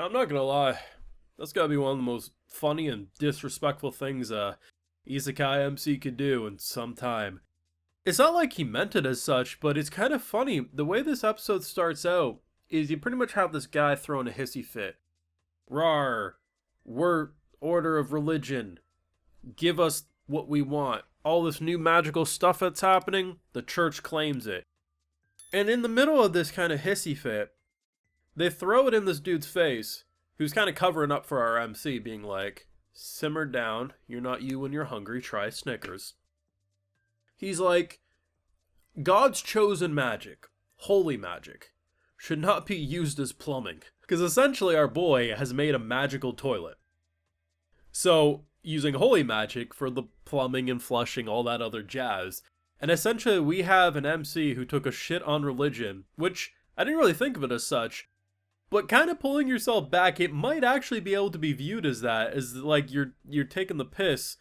I'm not gonna lie, that's gotta be one of the most funny and disrespectful things a Isekai MC could do in some time. It's not like he meant it as such, but it's kind of funny. The way this episode starts out is you pretty much have this guy throwing a hissy fit. Rar, we're order of religion. Give us what we want. All this new magical stuff that's happening, the church claims it. And in the middle of this kind of hissy fit, they throw it in this dude's face, who's kind of covering up for our MC, being like, simmer down, you're not you when you're hungry, try Snickers. He's like, God's chosen magic, holy magic, should not be used as plumbing. Because essentially our boy has made a magical toilet. So, using holy magic for the plumbing and flushing, all that other jazz. And essentially we have an MC who took a shit on religion, which I didn't really think of it as such, but kind of pulling yourself back, it might actually be able to be viewed as that, as like you're taking the piss,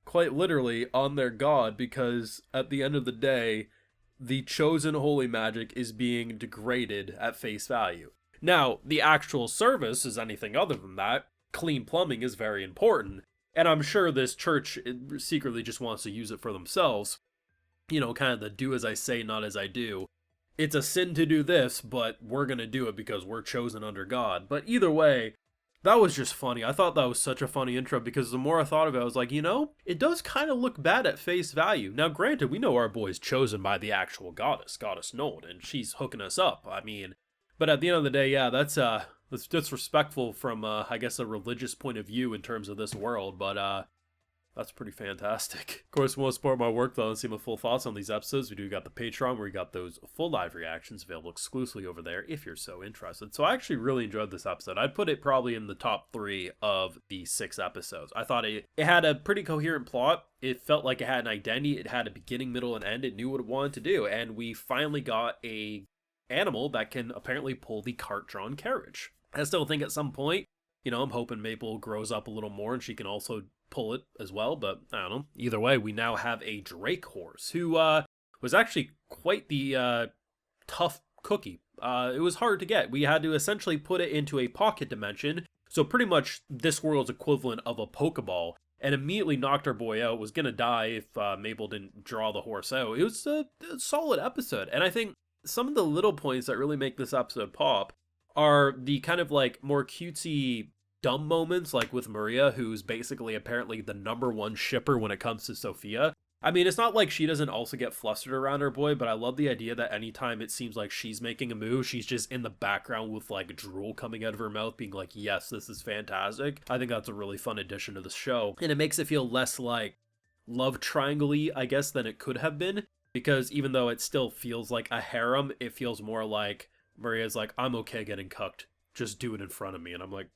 quite literally, on their god, because at the end of the day, the chosen holy magic is being degraded at face value. Now, the actual service is anything other than that. Clean plumbing is very important, and I'm sure this church secretly just wants to use it for themselves. You know, kind of the do as I say, not as I do. It's a sin to do this, but we're gonna do it because we're chosen under God. But either way, that was just funny. I thought that was such a funny intro because the more I thought of it, I was like, you know, it does kind of look bad at face value. Now, granted, we know our boy's chosen by the actual goddess Nolan, and she's hooking us up. I mean, but at the end of the day, yeah, that's disrespectful from, I guess, a religious point of view in terms of this world, but, that's pretty fantastic. Of course, if you want to support my work, though, and see my full thoughts on these episodes, we do got the Patreon, where you got those full live reactions available exclusively over there, if you're so interested. So I actually really enjoyed this episode. I'd put it probably in the top 3 of the 6 episodes. I thought it had a pretty coherent plot. It felt like it had an identity. It had a beginning, middle, and end. It knew what it wanted to do. And we finally got a animal that can apparently pull the cart-drawn carriage. I still think at some point, you know, I'm hoping Maple grows up a little more and she can also pull it as well, but I don't know. Either way, we now have a Drake horse who was actually quite the tough cookie. It was hard to get. We had to essentially put it into a pocket dimension, so pretty much this world's equivalent of a Pokeball, and immediately knocked our boy out. Was gonna die if Maple didn't draw the horse out. It was a solid episode, and I think some of the little points that really make this episode pop are the kind of like more cutesy dumb moments, like with Maria, who's basically apparently the #1 shipper when it comes to Sophia. I mean, it's not like she doesn't also get flustered around her boy, but I love the idea that anytime it seems like she's making a move, she's just in the background with like drool coming out of her mouth, being like, yes, this is fantastic. I think that's a really fun addition to the show, and it makes it feel less like love triangle-y, I guess, than it could have been, because even though it still feels like a harem, it feels more like Maria's like, I'm okay getting cucked, just do it in front of me, and I'm like,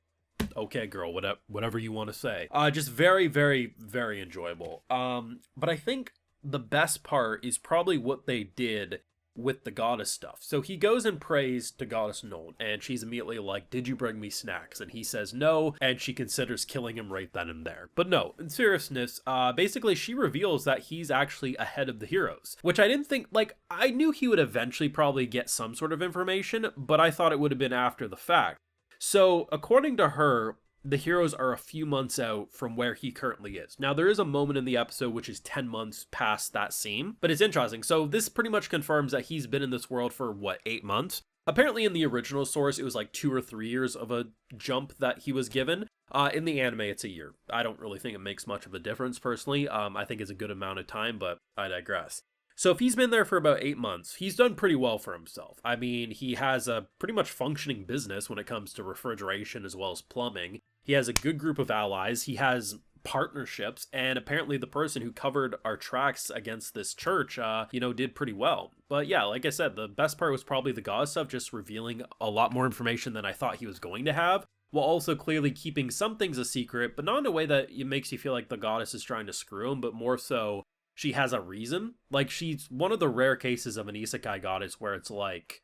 okay, girl, whatever you want to say. Just very, very, very enjoyable. But I think the best part is probably what they did with the goddess stuff. So he goes and prays to goddess Nolan, and she's immediately like, did you bring me snacks? And he says no, and she considers killing him right then and there. But no, in seriousness, basically she reveals that he's actually ahead of the heroes, which I didn't think, like, I knew he would eventually probably get some sort of information, but I thought it would have been after the fact. So, according to her, the heroes are a few months out from where he currently is. Now, there is a moment in the episode which is 10 months past that scene, but it's interesting. So, this pretty much confirms that he's been in this world for, 8 months? Apparently, in the original source, it was like 2 or 3 years of a jump that he was given. In the anime, it's a year. I don't really think it makes much of a difference, personally. I think it's a good amount of time, but I digress. So if he's been there for about 8 months, he's done pretty well for himself. I mean, he has a pretty much functioning business when it comes to refrigeration as well as plumbing. He has a good group of allies. He has partnerships, and apparently the person who covered our tracks against this church, did pretty well. But yeah, like I said, the best part was probably the god stuff, just revealing a lot more information than I thought he was going to have, while also clearly keeping some things a secret, but not in a way that it makes you feel like the goddess is trying to screw him, but more so she has a reason. Like, she's one of the rare cases of an isekai goddess where it's like,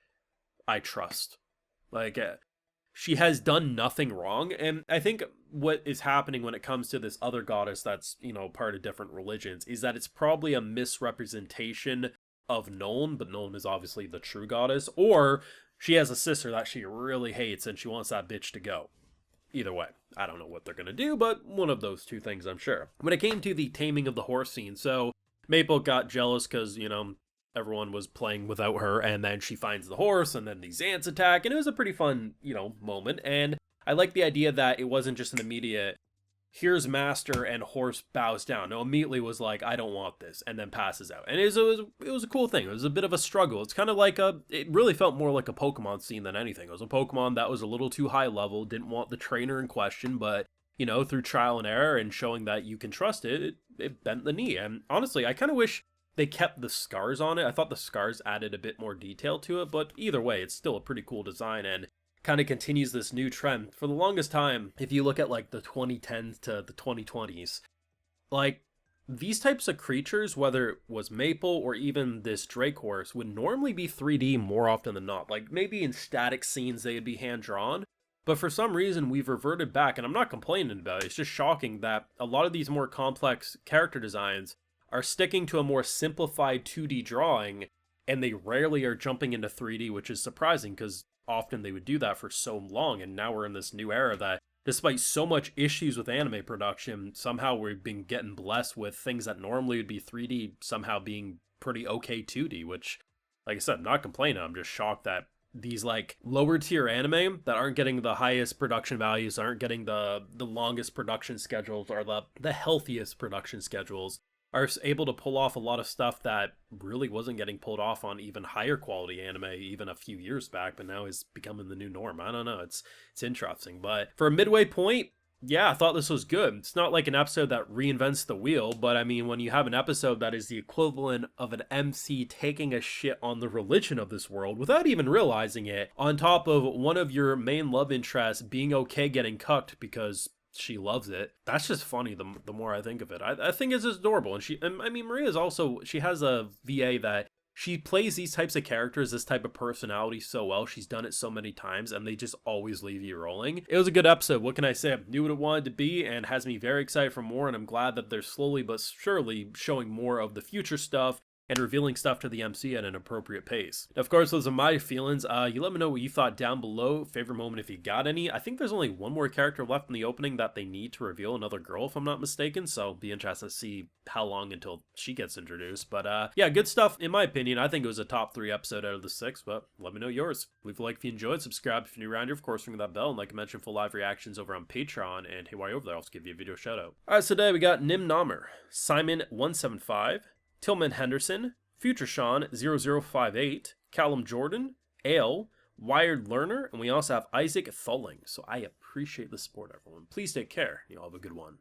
I trust. Like, she has done nothing wrong, and I think what is happening when it comes to this other goddess that's, part of different religions, is that it's probably a misrepresentation of Nolan, but Nolan is obviously the true goddess, or she has a sister that she really hates and she wants that bitch to go. Either way, I don't know what they're going to do, but one of those two things, I'm sure. When it came to the taming of the horse scene, so Maple got jealous because, everyone was playing without her, and then she finds the horse, and then these ants attack, and it was a pretty fun, moment. And I like the idea that it wasn't just an immediate, here's master and horse bows down. No, immediately was like, I don't want this, and then passes out. And it was a cool thing. It was a bit of a struggle. It's kind of like it really felt more like a Pokemon scene than anything. It was a Pokemon that was a little too high level, didn't want the trainer in question, but through trial and error and showing that you can trust it, it bent the knee. And honestly, I kind of wish they kept the scars on it. I thought the scars added a bit more detail to it, but either way, it's still a pretty cool design and kind of continues this new trend. For the longest time, if you look at like the 2010s to the 2020s, like these types of creatures, whether it was Maple or even this Drake horse, would normally be 3D more often than not. Like maybe in static scenes they would be hand drawn, but for some reason we've reverted back, and I'm not complaining about it. It's just shocking that a lot of these more complex character designs are sticking to a more simplified 2D drawing, and they rarely are jumping into 3D, which is surprising because often they would do that for so long, and now we're in this new era that despite so much issues with anime production, somehow we've been getting blessed with things that normally would be 3D somehow being pretty okay 2D, which, like I said, I'm not complaining. I'm just shocked that these like lower tier anime that aren't getting the highest production values, aren't getting the longest production schedules, or the healthiest production schedules, are able to pull off a lot of stuff that really wasn't getting pulled off on even higher quality anime even a few years back, but now is becoming the new norm. I don't know, it's interesting. But for a midway point, yeah, I thought this was good. It's not like an episode that reinvents the wheel, but I mean, when you have an episode that is the equivalent of an MC taking a shit on the religion of this world without even realizing it, on top of one of your main love interests being okay getting cucked because she loves it, that's just funny the more I think of it. I think it's just adorable. And Maria's also, she has a VA that she plays these types of characters, this type of personality so well. She's done it so many times, and they just always leave you rolling. It was a good episode. What can I say? I knew what it wanted to be, and has me very excited for more, and I'm glad that they're slowly but surely showing more of the future stuff and revealing stuff to the MC at an appropriate pace. Of course, those are my feelings. You let me know what you thought down below. Favorite moment if you got any. I think there's only one more character left in the opening that they need to reveal, another girl if I'm not mistaken, so be interested to see how long until she gets introduced. But yeah, good stuff in my opinion. I think it was a top 3 episode out of the 6, but let me know yours. Leave a like if you enjoyed, subscribe if you're new around here, of course ring that bell, and like I mentioned, full live reactions over on Patreon, and hey, while you're over there, I'll also give you a video shout out. Alright, so today we got Nim Namer, Simon175, Tillman Henderson, Future Sean 0058, Callum Jordan, Ale, Wired Learner, and we also have Isaac Thulling. So I appreciate the support, everyone. Please take care. You all have a good one.